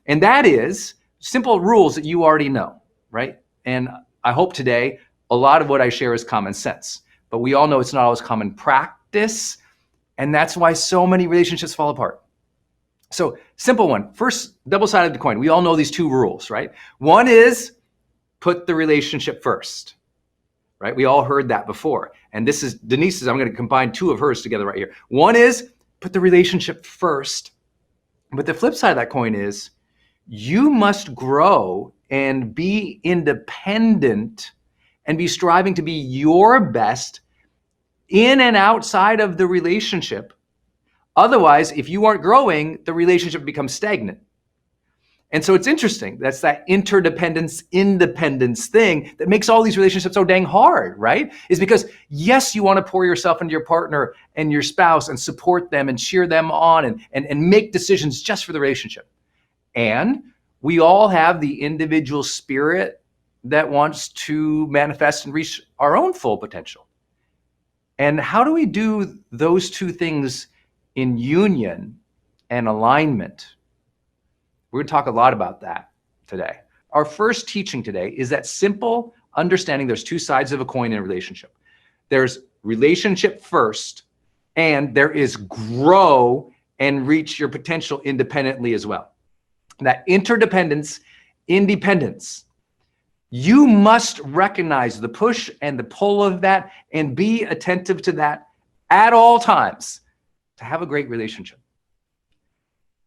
And that is simple rules that you already know, right? And I hope today a lot of what I share is common sense, but we all know it's not always common practice. And that's why so many relationships fall apart. So simple one, first double-sided coin. We all know these two rules, right? One is put the relationship first, right? We all heard that before. And this is Denise's, I'm going to combine two of hers together right here. One is put the relationship first. But the flip side of that coin is you must grow and be independent and be striving to be your best in and outside of the relationship. Otherwise, if you aren't growing, the relationship becomes stagnant. And so it's interesting. That's that interdependence, independence thing that makes all these relationships so dang hard, right? Is because, yes, you want to pour yourself into your partner and your spouse and support them and cheer them on and make decisions just for the relationship. And we all have the individual spirit that wants to manifest and reach our own full potential. And how do we do those two things in union and alignment? We're going to talk a lot about that today. Our first teaching today is that simple understanding there's two sides of a coin in a relationship. There's relationship first, and there is grow and reach your potential independently as well. That interdependence, independence. You must recognize the push and the pull of that and be attentive to that at all times to have a great relationship.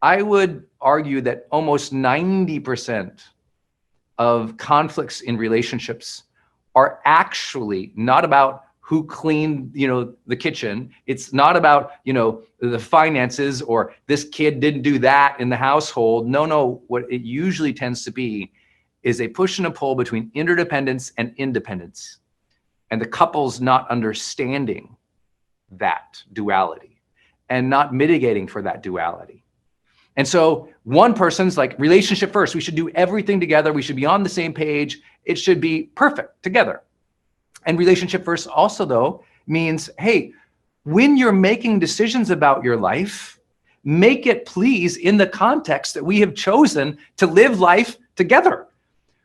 I would argue that almost 90% of conflicts in relationships are actually not about who cleaned, the kitchen. It's not about, the finances or this kid didn't do that in the household. No, what it usually tends to be is a push and a pull between interdependence and independence, and the couple's not understanding that duality and not mitigating for that duality. And so one person's like, relationship first, we should do everything together. We should be on the same page. It should be perfect together. And relationship first also, though, means, hey, when you're making decisions about your life, make it please in the context that we have chosen to live life together.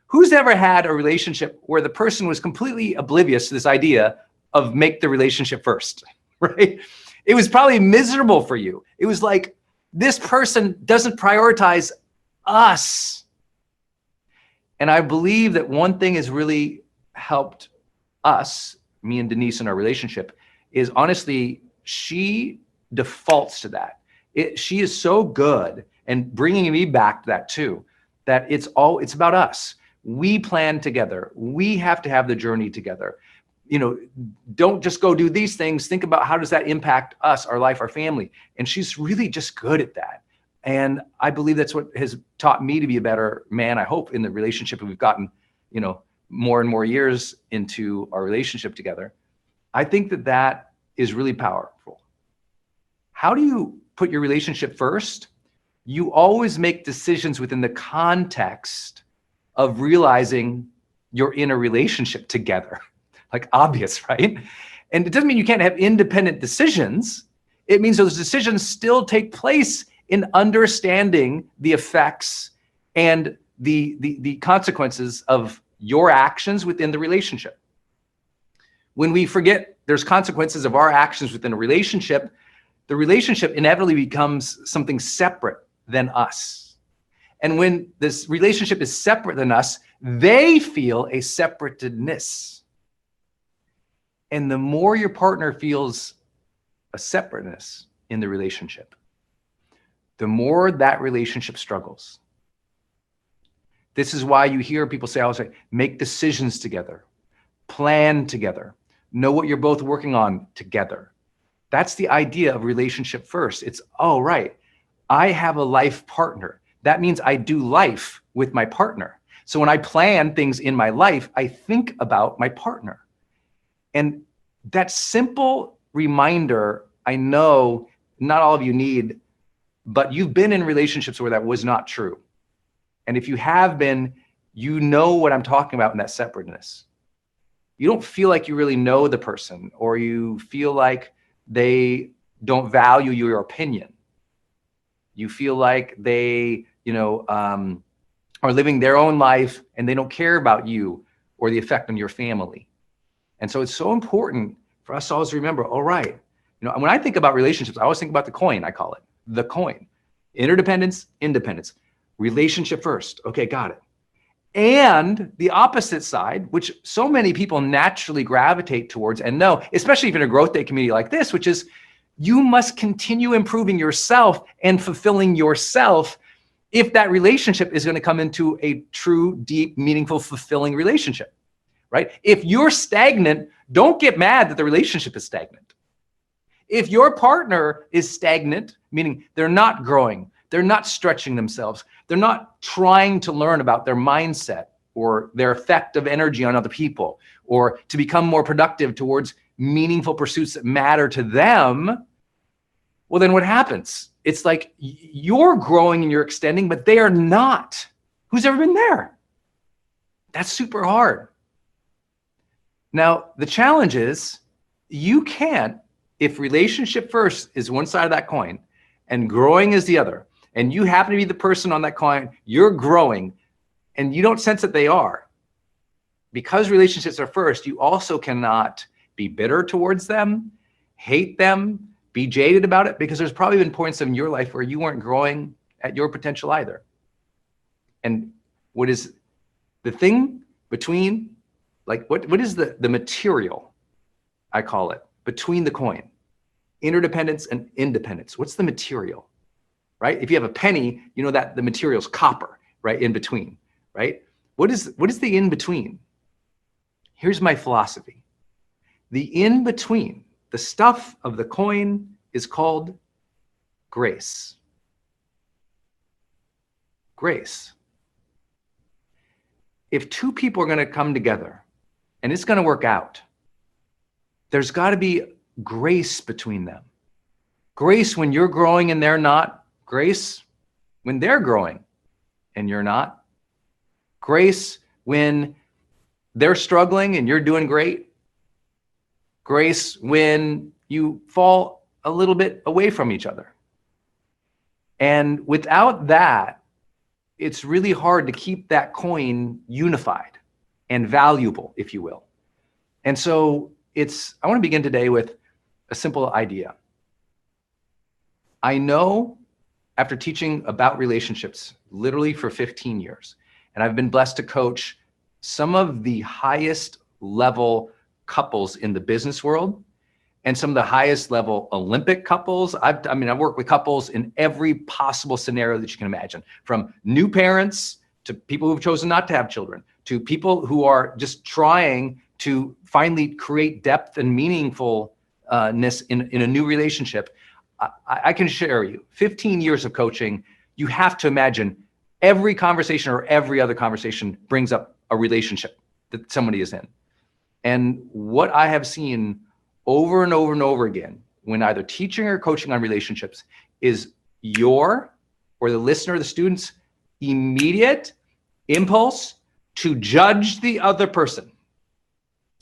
Who's ever had a relationship where the person was completely oblivious to this idea of make the relationship first, right? It was probably miserable for you. It was like, this person doesn't prioritize us. And I believe that one thing has really helped us, me and Denise in our relationship, is honestly, she defaults to that. She is so good and bringing me back to that too, that it's about us. We plan together. We have to have the journey together. Don't just go do these things. Think about how does that impact us, our life, our family. And she's really just good at that. And I believe that's what has taught me to be a better man, I hope, in the relationship we've gotten, more and more years into our relationship together. I think that is really powerful. How do you put your relationship first? You always make decisions within the context of realizing you're in a relationship together. Like obvious, right? And it doesn't mean you can't have independent decisions. It means those decisions still take place in understanding the effects and the consequences of your actions within the relationship. When we forget there's consequences of our actions within a relationship, the relationship inevitably becomes something separate than us. And when this relationship is separate than us, they feel a separatedness. And the more your partner feels a separateness in the relationship, the more that relationship struggles. This is why you hear people say, make decisions together, plan together, know what you're both working on together. That's the idea of relationship first. It's, right, I have a life partner. That means I do life with my partner. So when I plan things in my life, I think about my partner. And that simple reminder, I know not all of you need, but you've been in relationships where that was not true. And if you have been, you know what I'm talking about in that separateness. You don't feel like you really know the person, or you feel like they don't value your opinion. You feel like they, are living their own life and they don't care about you or the effect on your family. And so it's so important for us to always remember, all right, when I think about relationships, I always think about the coin, I call it, the coin. Interdependence, independence, relationship first. Okay, got it. And the opposite side, which so many people naturally gravitate towards and know, especially if in a growth day community like this, which is you must continue improving yourself and fulfilling yourself if that relationship is going to come into a true, deep, meaningful, fulfilling relationship, right? If you're stagnant, don't get mad that the relationship is stagnant. If your partner is stagnant, meaning they're not growing, they're not stretching themselves, they're not trying to learn about their mindset or their effect of energy on other people, or to become more productive towards meaningful pursuits that matter to them, well, then what happens? It's like you're growing and you're extending, but they are not. Who's ever been there? That's super hard. Now, the challenge is you can't, if relationship first is one side of that coin and growing is the other, and you happen to be the person on that coin, you're growing, and you don't sense that they are. Because relationships are first, you also cannot be bitter towards them, hate them, be jaded about it, because there's probably been points in your life where you weren't growing at your potential either. And what is the thing between, like, what is the material, I call it, between the coin? Interdependence and independence. What's the material, right? If you have a penny, you know that the material's copper, right? In between, right? What is the in between? Here's my philosophy. The in between, the stuff of the coin, is called grace. Grace. If two people are going to come together and it's going to work out, there's got to be grace between them. Grace when you're growing and they're not. Grace when they're growing and you're not. Grace when they're struggling and you're doing great. Grace when you fall a little bit away from each other. And without that, it's really hard to keep that coin unified and valuable, if you will. And so I want to begin today with a simple idea. I know after teaching about relationships, literally for 15 years, and I've been blessed to coach some of the highest level couples in the business world and some of the highest level Olympic couples. I've worked with couples in every possible scenario that you can imagine, from new parents to people who've chosen not to have children, to people who are just trying to finally create depth and meaningfulness in a new relationship. I can share you, 15 years of coaching, you have to imagine every conversation or every other conversation brings up a relationship that somebody is in. And what I have seen over and over and over again, when either teaching or coaching on relationships, is your, or the listener, the student's immediate impulse to judge the other person.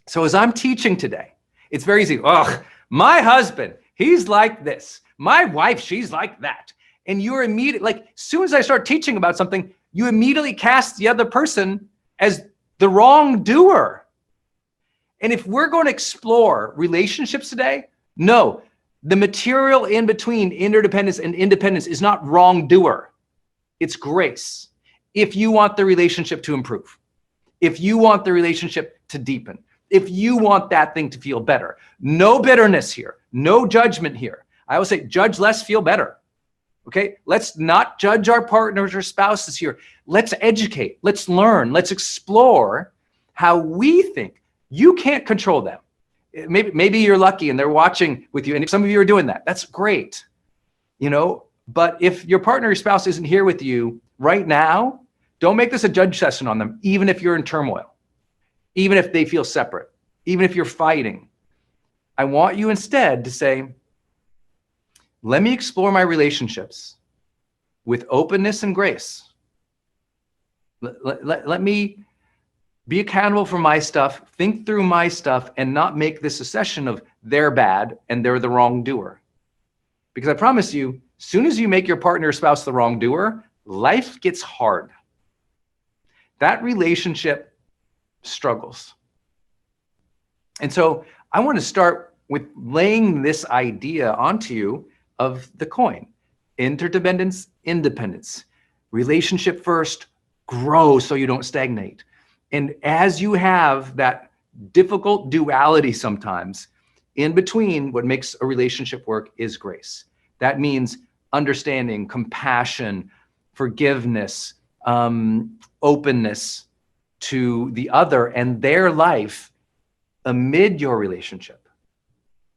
So as I'm teaching today, it's very easy. Oh, my husband, he's like this. My wife, she's like that. And you're immediate, like, as soon as I start teaching about something, you immediately cast the other person as the wrongdoer. And if we're going to explore relationships today, no, the material in between interdependence and independence is not wrongdoer. It's grace. If you want the relationship to improve, if you want the relationship to deepen, if you want that thing to feel better, no bitterness here, no judgment here. I always say, judge less, feel better. Okay, let's not judge our partners or spouses here. Let's educate, let's learn, let's explore how we think. You can't control them. Maybe you're lucky and they're watching with you. And if some of you are doing that, that's great. But if your partner or spouse isn't here with you right now, Don't make this a judge session on them, even if you're in turmoil, even if they feel separate, even if you're fighting. I want you instead to say, let me explore my relationships with openness and grace. Let me be accountable for my stuff, think through my stuff, and not make this a session of they're bad and they're the wrongdoer. Because I promise you, as soon as you make your partner or spouse the wrongdoer, life gets hard. That relationship struggles. And so I want to start with laying this idea onto you of the coin. Interdependence, independence. Relationship first, grow so you don't stagnate. And as you have that difficult duality sometimes, in between, what makes a relationship work is grace. That means understanding, compassion, forgiveness, openness to the other and their life amid your relationship.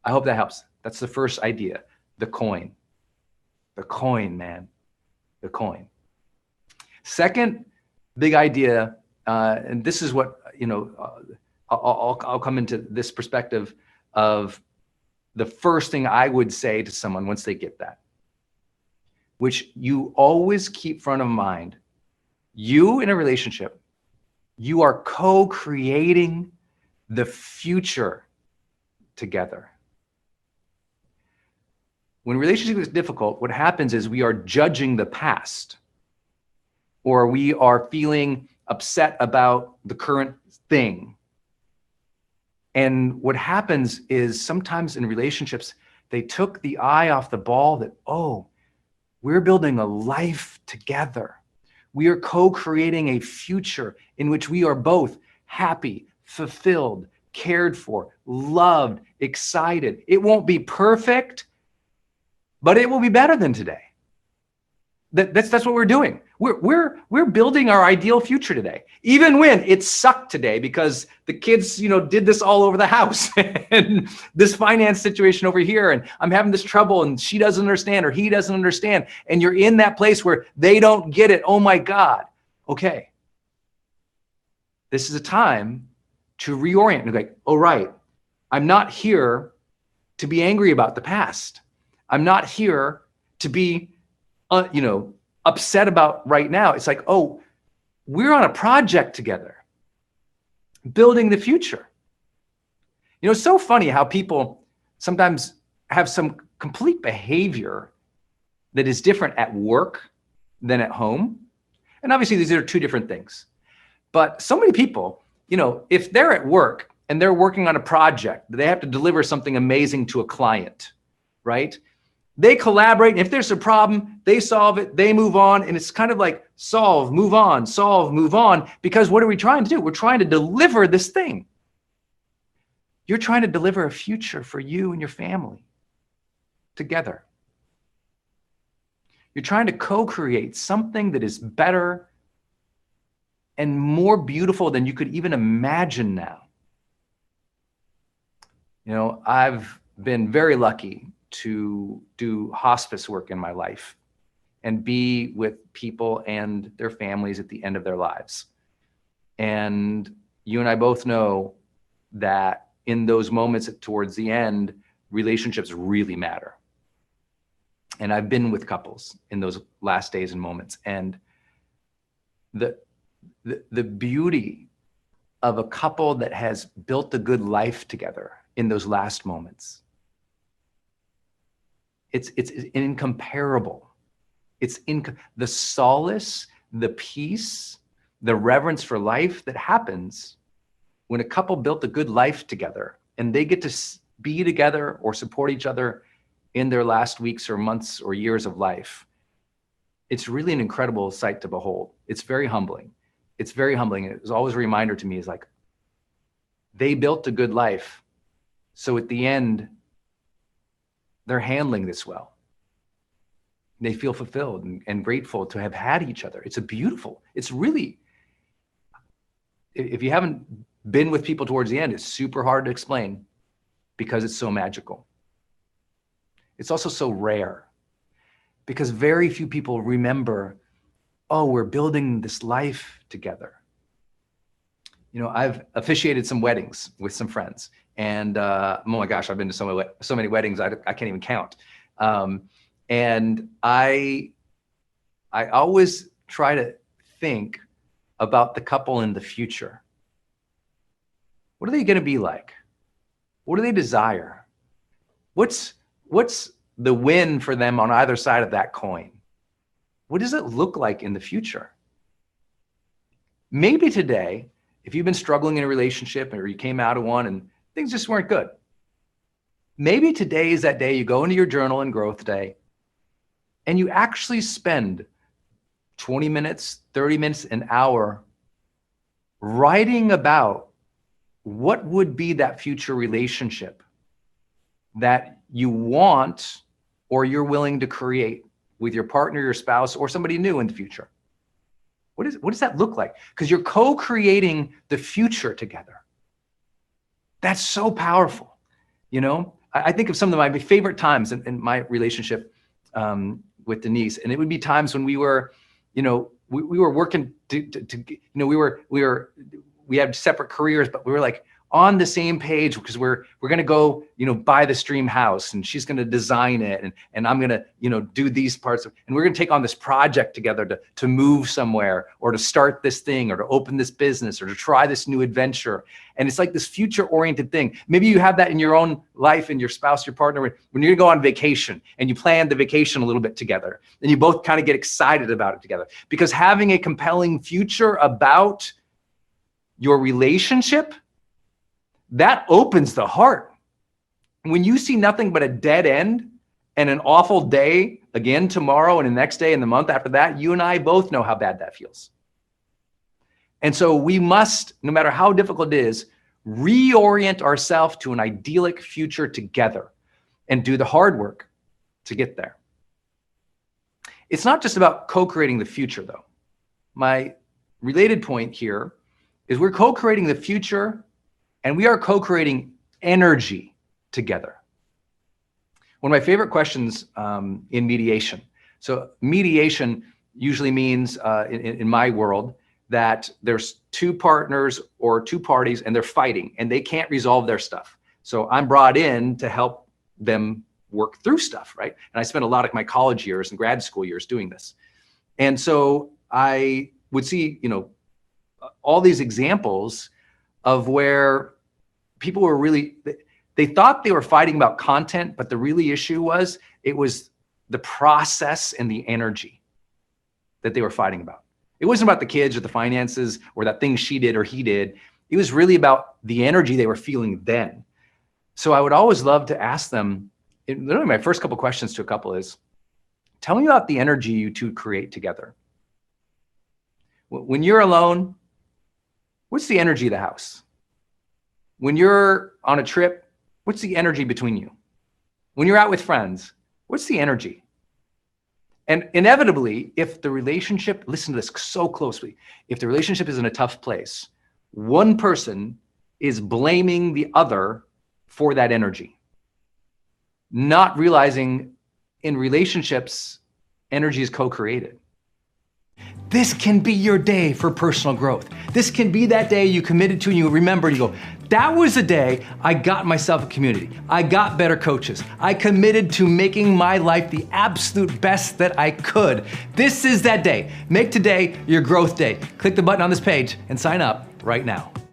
I hope that helps. That's the first idea, the coin. The coin, man, the coin. Second big idea, and this is what, I'll come into this perspective of the first thing I would say to someone once they get that, which you always keep front of mind. You in a relationship, you are co-creating the future together. When relationship is difficult, what happens is we are judging the past, or we are feeling upset about the current thing. And what happens is sometimes in relationships, they took the eye off the ball that, oh, we're building a life together. We are co-creating a future in which we are both happy, fulfilled, cared for, loved, excited. It won't be perfect, but it will be better than today. That's what we're doing. We're building our ideal future today, even when it sucked today because the kids, did this all over the house and this finance situation over here, and I'm having this trouble and she doesn't understand or he doesn't understand. And you're in that place where they don't get it. Oh my God. Okay. This is a time to reorient and be like, oh, right. I'm not here to be angry about the past. I'm not here to be upset about right now. It's like, oh, we're on a project together, building the future. It's so funny how people sometimes have some complete behavior that is different at work than at home. And obviously these are two different things. But so many people, if they're at work and they're working on a project, they have to deliver something amazing to a client, right? They collaborate, and if there's a problem, they solve it, they move on, and it's kind of like solve, move on, because what are we trying to do? We're trying to deliver this thing. You're trying to deliver a future for you and your family together. You're trying to co-create something that is better and more beautiful than you could even imagine now. I've been very lucky to do hospice work in my life and be with people and their families at the end of their lives. And you and I both know that in those moments towards the end, relationships really matter. And I've been with couples in those last days and moments. And the beauty of a couple that has built a good life together in those last moments, it's incomparable. It's the solace, the peace, the reverence for life that happens when a couple built a good life together and they get to be together or support each other in their last weeks or months or years of life. It's really an incredible sight to behold. It's very humbling. It's very humbling. It was always a reminder to me, is like, they built a good life. So at the end, they're handling this well. They feel fulfilled and grateful to have had each other. It's really, if you haven't been with people towards the end, it's super hard to explain because it's so magical. It's also so rare because very few people remember, oh, we're building this life together. You know, I've officiated some weddings with some friends, and oh my gosh, I've been to so many weddings, I can't even count. And I always try to think about the couple in the future. What are they going to be like? What do they desire? What's the win for them on either side of that coin? What does it look like in the future? Maybe today, if you've been struggling in a relationship or you came out of one and things just weren't good, maybe today is that day you go into your journal and GrowthDay and you actually spend 20 minutes, 30 minutes, an hour writing about what would be that future relationship that you want or you're willing to create with your partner, your spouse, or somebody new in the future. What does that look like? Because you're co-creating the future together. That's so powerful. You know, I think of some of my favorite times in my relationship with Denise, and it would be times when we were, you know, we were working to you know, we had separate careers, but we were like on the same page because we're going to go, you know, buy this dream house, and she's going to design it, and I'm going to, you know, do these parts and we're going to take on this project together to move somewhere or to start this thing or to open this business or to try this new adventure. And it's like this future oriented thing. Maybe you have that in your own life and your spouse, your partner, when you're going to go on vacation and you plan the vacation a little bit together and you both kind of get excited about it together, because having a compelling future about your relationship, that opens the heart. When you see nothing but a dead end and an awful day again tomorrow and the next day and the month after that, you and I both know how bad that feels. And so we must, no matter how difficult it is, reorient ourselves to an idyllic future together and do the hard work to get there. It's not just about co-creating the future, though. My related point here is we're co-creating the future and we are co-creating energy together. One of my favorite questions in mediation. So mediation usually means, in my world, that there's two partners or two parties and they're fighting and they can't resolve their stuff. So I'm brought in to help them work through stuff, right? And I spent a lot of my college years and grad school years doing this. And so I would see, you know, all these examples of where people were really, they thought they were fighting about content, but the really issue was, it was the process and the energy that they were fighting about. It wasn't about the kids or the finances or that thing she did or he did. It was really about the energy they were feeling then. So I would always love to ask them, literally my first couple questions to a couple is, tell me about the energy you two create together. When you're alone, what's the energy of the house? When you're on a trip, what's the energy between you? When you're out with friends, what's the energy? And inevitably, if the relationship, listen to this so closely, if the relationship is in a tough place, one person is blaming the other for that energy, not realizing in relationships, energy is co-created. This can be your day for personal growth. This can be that day you committed to and you remember and you go, that was the day I got myself a community. I got better coaches. I committed to making my life the absolute best that I could. This is that day. Make today your growth day. Click the button on this page and sign up right now.